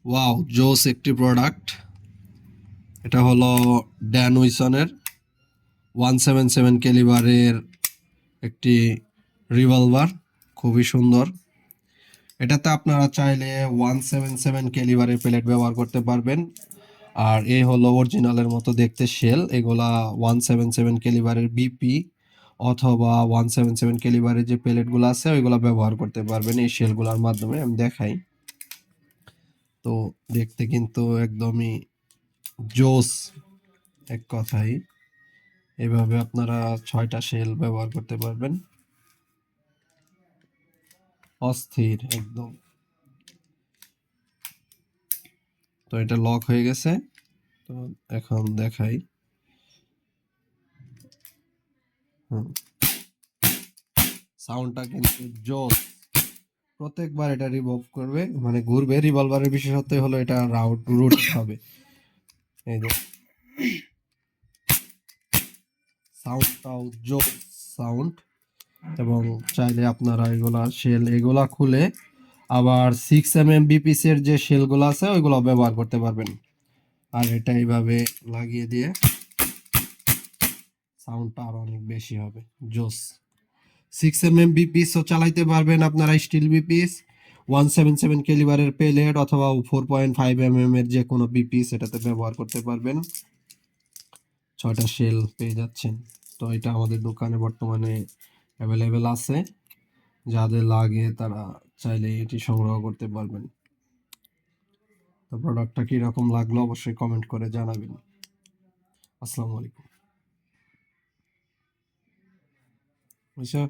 Wow, জোস একটি product. এটা হলো ড্যান উইসনের 177 ক্যালিবারের একটি রিভলভার, খুবই সুন্দর। এটাতে আপনারা চাইলে 177 ক্যালিবারের প্লেট ব্যবহার করতে পারবেন। আর এই হলো অরিজিনালের মতো দেখতে শেল। এগুলা 177 ক্যালিবারের বিপি অথবা 177 ক্যালিবারের যে প্লেটগুলো আছে ওইগুলা ব্যবহার করতে পারবেন এই শেলগুলোর মাধ্যমে। আমি দেখাই। তো দেখতে কিন্তু একদমই জোস, এক কথাই। এভাবে আপনারা 6টা শেল ব্যবহার করতে পারবেন, অস্থির একদম। তো এটা লক হয়ে গেছে। তো এখন দেখাই। সাউন্ডটা কিন্তু জোস। প্রত্যেকবার এটা রিভলভ করবে, মানে ঘুরবে। রিভলভারের বিশেষত্ব হলো এটা রুট হবে। এই যে সাউন্ডটাও জোস সাউন্ড। এবং চাইলে আপনারা এগুলা খুলে আবার 6mm বিপিসি এর যে শেলগুলো আছে ওইগুলো ব্যবহার করতে পারবেন। আর এটা এইভাবে লাগিয়ে দিয়ে সাউন্ডটা আরো অনেক বেশি হবে, জোস। 6mm বিপিসও চালাইতে পারবেন আপনারা, স্টিল বিপিস 177 ক্যালিবারের পেলেট অথবা 4.5mm এর যে কোনো বিপিস এটাতে ব্যবহার করতে পারবেন। 6টা শেল পেয়ে যাচ্ছেন। তো এটা আমাদের দোকানে বর্তমানে অ্যাভেলেবেল আছে। যাদের লাগে তারা চাইলে এটি সংগ্রহ করতে পারবেন। তো প্রোডাক্টটা কিরকম লাগলো অবশ্যই কমেন্ট করে জানাবেন। আসসালামু আলাইকুম। আচ্ছা।